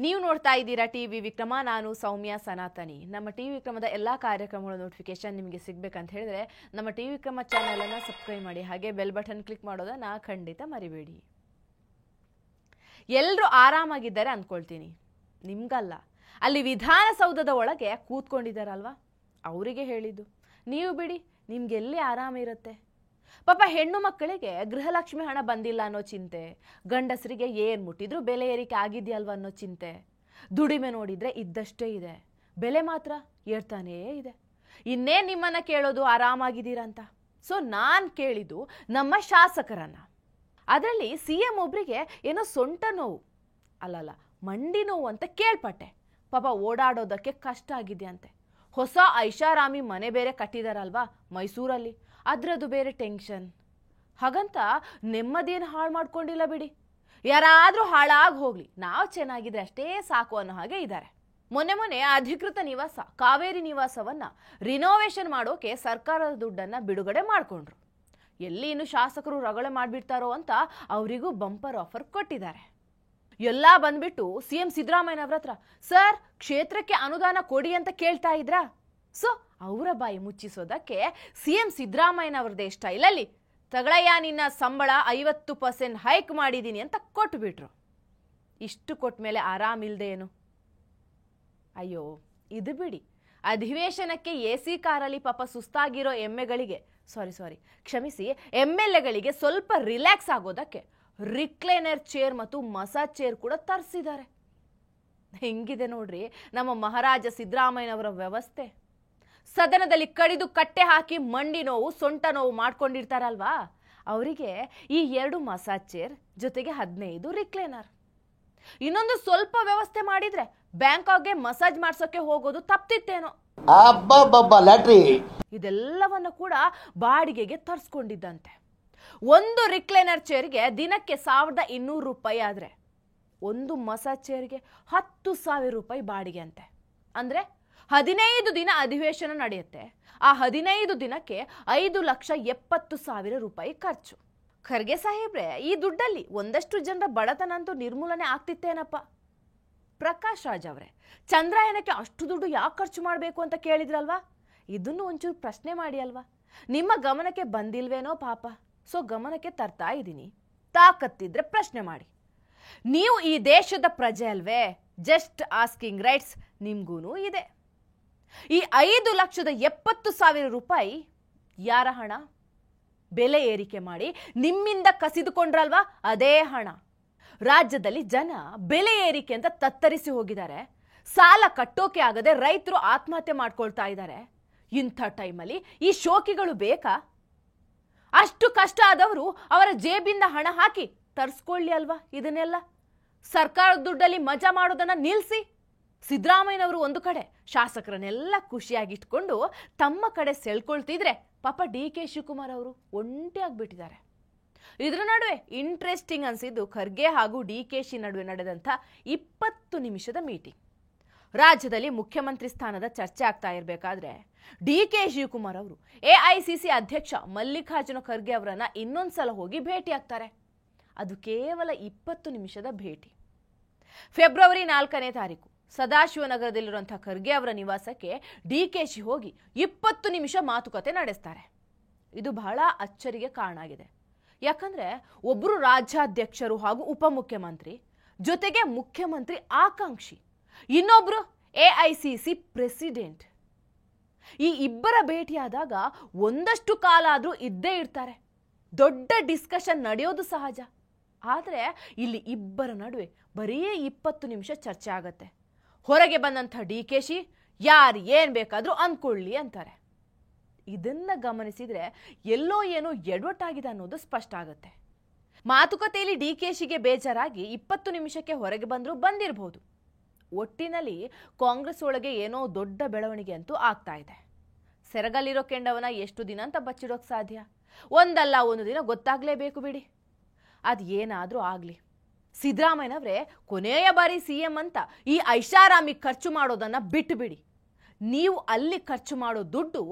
ನೀವು ನೋಡ್ತಾ ಇದ್ದೀರಾ ಟಿವಿ ವಿಕ್ರಮ. ನಾನು ಸೌಮ್ಯ ಸನಾತನಿ. ನಮ್ಮ ಟಿವಿ ವಿಕ್ರಮದ ಎಲ್ಲ ಕಾರ್ಯಕ್ರಮಗಳ ನೋಟಿಫಿಕೇಶನ್ ನಿಮಗೆ ಸಿಗಬೇಕಂತ ಹೇಳಿದ್ರೆ ನಮ್ಮ ಟಿವಿ ವಿಕ್ರಮ ಚಾನೆಲ್ ಅನ್ನು ಸಬ್ಸ್ಕ್ರೈಬ್ ಮಾಡಿ, ಹಾಗೆ ಬೆಲ್ ಬಟನ್ ಕ್ಲಿಕ್ ಮಾಡೋದನ್ನ ಖಂಡಿತ ಮರಿಬೇಡಿ. ಎಲ್ಲರೂ ಆರಾಮಾಗಿದ್ದಾರೆ ಅಂದ್ಕೊಳ್ತೀನಿ. ನಿಮ್ಗಲ್ಲ, ಅಲ್ಲಿ ವಿಧಾನಸೌಧದ ಒಳಗೆ ಕೂತ್ಕೊಂಡಿದ್ದಾರಲ್ವಾ ಅವರಿಗೆ ಹೇಳಿದ್ದು. ನೀವು ಬಿಡಿ, ನಿಮ್ಗೆಲ್ಲಿ ಆರಾಮಿರುತ್ತೆ. ಪಾಪ ಹೆಣ್ಣು ಮಕ್ಕಳಿಗೆ ಗೃಹಲಕ್ಷ್ಮಿ ಹಣ ಬಂದಿಲ್ಲ ಅನ್ನೋ ಚಿಂತೆ, ಗಂಡಸರಿಗೆ ಏನು ಮುಟ್ಟಿದ್ರು ಬೆಲೆ ಏರಿಕೆ ಆಗಿದೆಯಲ್ವ ಅನ್ನೋ ಚಿಂತೆ. ದುಡಿಮೆ ನೋಡಿದ್ರೆ ಇದ್ದಷ್ಟೇ ಇದೆ, ಬೆಲೆ ಮಾತ್ರ ಏರ್ತಾನೇ ಇದೆ. ಇನ್ನೇನು ನಿಮ್ಮನ್ನ ಕೇಳೋದು ಆರಾಮಾಗಿದ್ದೀರಾ ಅಂತ. ಸೊ ನಾನು ಕೇಳಿದ್ದು ನಮ್ಮ ಶಾಸಕರನ್ನ. ಅದರಲ್ಲಿ CM ಒಬ್ರಿಗೆ ಏನೋ ಸೊಂಟ ನೋವು ಅಲ್ಲಲ್ಲ ಮಂಡಿ ನೋವು ಅಂತ ಕೇಳ್ಪಟ್ಟೆ. ಪಾಪ ಓಡಾಡೋದಕ್ಕೆ ಕಷ್ಟ ಆಗಿದೆ ಅಂತೆ. ಹೊಸ ಐಷಾರಾಮಿ ಮನೆ ಬೇರೆ ಕಟ್ಟಿದಾರಲ್ವಾ ಮೈಸೂರಲ್ಲಿ, ಅದ್ರದ್ದು ಬೇರೆ ಟೆನ್ಷನ್. ಹಾಗಂತ ನೆಮ್ಮದಿಯನ್ನು ಹಾಳು ಮಾಡ್ಕೊಂಡಿಲ್ಲ ಬಿಡಿ. ಯಾರಾದರೂ ಹಾಳಾಗಿ ಹೋಗ್ಲಿ, ನಾವು ಚೆನ್ನಾಗಿದ್ರೆ ಅಷ್ಟೇ ಸಾಕು ಅನ್ನೋ ಹಾಗೆ ಇದ್ದಾರೆ. ಮೊನ್ನೆ ಅಧಿಕೃತ ನಿವಾಸ ಕಾವೇರಿ ನಿವಾಸವನ್ನ ರಿನೋವೇಷನ್ ಮಾಡೋಕೆ ಸರ್ಕಾರದ ದುಡ್ಡನ್ನ ಬಿಡುಗಡೆ ಮಾಡಿಕೊಂಡ್ರು. ಎಲ್ಲಿ ಇನ್ನು ಶಾಸಕರು ರಗಳೆ ಮಾಡಿಬಿಡ್ತಾರೋ ಅಂತ ಅವರಿಗೂ ಬಂಪರ್ ಆಫರ್ ಕೊಟ್ಟಿದ್ದಾರೆ. ಎಲ್ಲ ಬಂದ್ಬಿಟ್ಟು CM ಸಿದ್ದರಾಮಯ್ಯನವ್ರ ಹತ್ರ ಸರ್ ಕ್ಷೇತ್ರಕ್ಕೆ ಅನುದಾನ ಕೊಡಿ ಅಂತ ಕೇಳ್ತಾ ಇದ್ರಾ. ಸೊ ಅವರ ಬಾಯಿ ಮುಚ್ಚಿಸೋದಕ್ಕೆ CM ಸಿದ್ದರಾಮಯ್ಯನವ್ರದೇ ಸ್ಟೈಲಲ್ಲಿ ತಗಳಯ್ಯ ನಿನ್ನ ಸಂಬಳ 50% ಹೈಕ್ ಮಾಡಿದ್ದೀನಿ ಅಂತ ಕೊಟ್ಬಿಟ್ರು. ಇಷ್ಟು ಕೊಟ್ಟ ಮೇಲೆ ಆರಾಮಿಲ್ದೆ ಏನು? ಅಯ್ಯೋ ಇದು ಬಿಡಿ, ಅಧಿವೇಶನಕ್ಕೆ AC ಕಾರಲ್ಲಿ ಪಾಪ ಸುಸ್ತಾಗಿರೋ MLAಗಳಿಗೆ ಸ್ವಲ್ಪ ರಿಲ್ಯಾಕ್ಸ್ ಆಗೋದಕ್ಕೆ ರಿಕ್ಲೈನರ್ ಚೇರ್ ಮತ್ತು ಮಸಾಜ್ ಚೇರ್ ಕೂಡ ತರಿಸಿದ್ದಾರೆ. ಹೆಂಗಿದೆ ನೋಡ್ರಿ ನಮ್ಮ ಮಹಾರಾಜ ಸಿದ್ದರಾಮಯ್ಯನವರ ವ್ಯವಸ್ಥೆ. ಸದನದಲ್ಲಿ ಕಡಿದು ಕಟ್ಟೆ ಹಾಕಿ ಮಂಡಿ ನೋವು ಸೊಂಟ ನೋವು ಮಾಡ್ಕೊಂಡಿರ್ತಾರಲ್ವಾ ಅವರಿಗೆ ಈ 2 ಮಸಾಜ್ ಚೇರ್ ಜೊತೆಗೆ 15 ರಿಕ್ಲೈನರ್. ಇನ್ನೊಂದು ಸ್ವಲ್ಪ ವ್ಯವಸ್ಥೆ ಮಾಡಿದ್ರೆ ಬ್ಯಾಂಕಾಕ್ಗೆ ಮಸಾಜ್ ಮಾಡ್ಸೋಕೆ ಹೋಗೋದು ತಪ್ತಿತ್ತೇನೋ. ಇದೆಲ್ಲವನ್ನು ಕೂಡ ಬಾಡಿಗೆಗೆ ತರಿಸ್ಕೊಂಡಿದ್ದಂತೆ. ಒಂದು ರಿಕ್ಲೈನರ್ ಚೇರ್ಗೆ ದಿನಕ್ಕೆ 1200 ರೂಪಾಯಿ ಆದ್ರೆ ಒಂದು ಮಸಾಜ್ ಚೇರ್ಗೆ 10,000 ರೂಪಾಯಿ ಬಾಡಿಗೆ ಅಂತೆ. ಅಂದ್ರೆ 15 ದಿನ ಅಧಿವೇಶನ ನಡೆಯುತ್ತೆ. ಆ 15 ದಿನಕ್ಕೆ 5,70,000 ರೂಪಾಯಿ ಖರ್ಚು. ಖರ್ಗೆ ಸಾಹೇಬ್ರೆ, ಈ ದುಡ್ಡಲ್ಲಿ ಒಂದಷ್ಟು ಜನರ ಬಡತನ ಅಂತೂ ನಿರ್ಮೂಲನೆ ಆಗ್ತಿತ್ತೇನಪ್ಪ. ಪ್ರಕಾಶ್ ರಾಜ್ ಅವರೇ, ಚಂದ್ರಯಾನಕ್ಕೆ ಅಷ್ಟು ದುಡ್ಡು ಯಾಕೆ ಖರ್ಚು ಮಾಡಬೇಕು ಅಂತ ಕೇಳಿದ್ರಲ್ವಾ, ಇದನ್ನು ಒಂಚೂರು ಪ್ರಶ್ನೆ ಮಾಡಿ ಅಲ್ವಾ. ನಿಮ್ಮ ಗಮನಕ್ಕೆ ಬಂದಿಲ್ವೇನೋ ಪಾಪ. ಸೊ ಗಮನಕ್ಕೆ ತರ್ತಾ ಇದ್ದೀನಿ, ತಾಕತ್ತಿದ್ರೆ ಪ್ರಶ್ನೆ ಮಾಡಿ. ನೀವು ಈ ದೇಶದ ಪ್ರಜೆ ಅಲ್ವೇ? ಜಸ್ಟ್ ಆಸ್ಕಿಂಗ್ ರೈಟ್ಸ್ ನಿಮ್ಗೂ ಇದೆ. ಈ 5,70,000 ರೂಪಾಯಿ ಯಾರ ಹಣ? ಬೆಲೆ ಏರಿಕೆ ಮಾಡಿ ನಿಮ್ಮಿಂದ ಕಸಿದುಕೊಂಡ್ರಲ್ವಾ ಅದೇ ಹಣ. ರಾಜ್ಯದಲ್ಲಿ ಜನ ಬೆಲೆ ಏರಿಕೆ ಅಂತ ತತ್ತರಿಸಿ ಹೋಗಿದ್ದಾರೆ. ಸಾಲ ಕಟ್ಟೋಕೆ ಆಗದೆ ರೈತರು ಆತ್ಮಹತ್ಯೆ ಮಾಡ್ಕೊಳ್ತಾ ಇದ್ದಾರೆ. ಇಂಥ ಟೈಮಲ್ಲಿ ಈ ಶೋಕಿಗಳು ಬೇಕಾ? ಅಷ್ಟು ಕಷ್ಟ ಆದವರು ಅವರ ಜೇಬಿಂದ ಹಣ ಹಾಕಿ ತರಿಸ್ಕೊಳ್ಳಿ ಅಲ್ವಾ ಇದನ್ನೆಲ್ಲ. ಸರ್ಕಾರದ ದುಡ್ಡಲ್ಲಿ ಮಜಾ ಮಾಡೋದನ್ನ ನಿಲ್ಲಿಸಿ. ಸಿದ್ದರಾಮಯ್ಯನವರು ಒಂದು ಕಡೆ ಶಾಸಕರನ್ನೆಲ್ಲ ಖುಷಿಯಾಗಿಟ್ಕೊಂಡು ತಮ್ಮ ಕಡೆ ಸೆಳ್ಕೊಳ್ತಿದ್ರೆ ಪಾಪ DK ಶಿವಕುಮಾರ್ ಅವರು ಒಂಟಿಯಾಗ್ಬಿಟ್ಟಿದ್ದಾರೆ. ಇದರ ನಡುವೆ ಇಂಟ್ರೆಸ್ಟಿಂಗ್ ಅನ್ಸಿದ್ದು ಖರ್ಗೆ ಹಾಗೂ DKಶಿ ನಡುವೆ ನಡೆದಂಥ 20 ನಿಮಿಷದ ಮೀಟಿಂಗ್. ರಾಜ್ಯದಲ್ಲಿ ಮುಖ್ಯಮಂತ್ರಿ ಸ್ಥಾನದ ಚರ್ಚೆ ಆಗ್ತಾ ಇರಬೇಕಾದ್ರೆ DK ಶಿವಕುಮಾರ್ ಅವರು AICC ಅಧ್ಯಕ್ಷ ಮಲ್ಲಿಕಾರ್ಜುನ ಖರ್ಗೆ ಅವರನ್ನ ಇನ್ನೊಂದ್ಸಲ ಹೋಗಿ ಭೇಟಿ ಆಗ್ತಾರೆ. ಅದು ಕೇವಲ 20 ನಿಮಿಷದ ಭೇಟಿ. ಫೆಬ್ರವರಿ 4ನೇ ತಾರೀಕು ಸದಾಶಿವನಗರದಲ್ಲಿರುವಂತಹ ಖರ್ಗೆ ಅವರ ನಿವಾಸಕ್ಕೆ DKಶಿ ಹೋಗಿ 20 ನಿಮಿಷ ಮಾತುಕತೆ ನಡೆಸ್ತಾರೆ. ಇದು ಬಹಳ ಅಚ್ಚರಿಗೆ ಕಾರಣ ಆಗಿದೆ. ಯಾಕಂದ್ರೆ ಒಬ್ಬರು ರಾಜ್ಯಾಧ್ಯಕ್ಷರು ಹಾಗೂ ಉಪಮುಖ್ಯಮಂತ್ರಿ, ಜೊತೆಗೆ ಮುಖ್ಯಮಂತ್ರಿ ಆಕಾಂಕ್ಷಿ, ಇನ್ನೊಬ್ರು AICC ಪ್ರೆಸಿಡೆಂಟ್. ಈ ಇಬ್ಬರ ಭೇಟಿಯಾದಾಗ ಒಂದಷ್ಟು ಕಾಲ ಆದ್ರೂ ಇದ್ದೇ ಇರ್ತಾರೆ. ದೊಡ್ಡ ಡಿಸ್ಕಷನ್ ನಡೆಯೋದು ಸಹಜ. ಆದರೆ ಇಲ್ಲಿ ಇಬ್ಬರ ನಡುವೆ ಬರೀ 20 ನಿಮಿಷ ಚರ್ಚೆ ಆಗತ್ತೆ. ಹೊರಗೆ ಬಂದಂಥ DKಶಿ ಯಾರು ಏನ್ ಬೇಕಾದ್ರೂ ಅಂದ್ಕೊಳ್ಳಿ ಅಂತಾರೆ. ಇದನ್ನ ಗಮನಿಸಿದ್ರೆ ಎಲ್ಲೋ ಏನೋ ಎಡವಟ್ಟಾಗಿದೆ ಅನ್ನೋದು ಸ್ಪಷ್ಟ ಆಗುತ್ತೆ. ಮಾತುಕತೆಯಲ್ಲಿ DKಶಿಗೆ ಬೇಜಾರಾಗಿ 20 ನಿಮಿಷಕ್ಕೆ ಹೊರಗೆ ಬಂದಿರಬಹುದು. ಒಟ್ಟಿನಲ್ಲಿ ಕಾಂಗ್ರೆಸ್ ಒಳಗೆ ಏನೋ ದೊಡ್ಡ ಬೆಳವಣಿಗೆ ಅಂತೂ ಆಗ್ತಾ ಇದೆ. ಸೆರಗಲ್ಲಿರೋ ಕೆಂಡವನ ಎಷ್ಟು ದಿನ ಅಂತ ಬಚ್ಚಿಡೋಕ್ ಸಾಧ್ಯ? ಒಂದಲ್ಲ ಒಂದು ದಿನ ಗೊತ್ತಾಗ್ಲೇಬೇಕು ಬಿಡಿ. ಅದು ಏನಾದ್ರೂ ಆಗ್ಲಿ, ಸಿದ್ದರಾಮಯ್ಯನವರೇ ಕೊನೆಯ ಬಾರಿ CM ಅಂತ ಈ ಐಷಾರಾಮಿ ಖರ್ಚು ಮಾಡೋದನ್ನ ಬಿಟ್ಟು ಬಿಡಿ. ನೀವು ಅಲ್ಲಿ ಖರ್ಚು ಮಾಡೋ ದುಡ್ಡು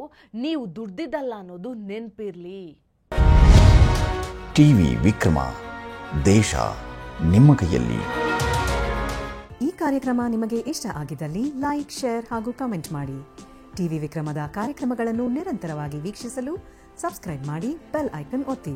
ನೀವು ದುಡ್ದಿದ್ದಲ್ಲ ಅನ್ನೋದು ನೆನಪಿರ್ಲಿ. ಟಿವಿ ವಿಕ್ರಮ, ದೇಶ ನಿಮ್ಮ ಕೈಯಲ್ಲಿ. ಈ ಕಾರ್ಯಕ್ರಮ ನಿಮಗೆ ಇಷ್ಟ ಆಗಿದ್ದಲ್ಲಿ ಲೈಕ್, ಶೇರ್ ಹಾಗೂ ಕಮೆಂಟ್ ಮಾಡಿ. ಟಿವಿ ವಿಕ್ರಮದ ಕಾರ್ಯಕ್ರಮಗಳನ್ನು ನಿರಂತರವಾಗಿ ವೀಕ್ಷಿಸಲು ಸಬ್ಸ್ಕ್ರೈಬ್ ಮಾಡಿ, ಬೆಲ್ ಐಕನ್ ಒತ್ತಿ.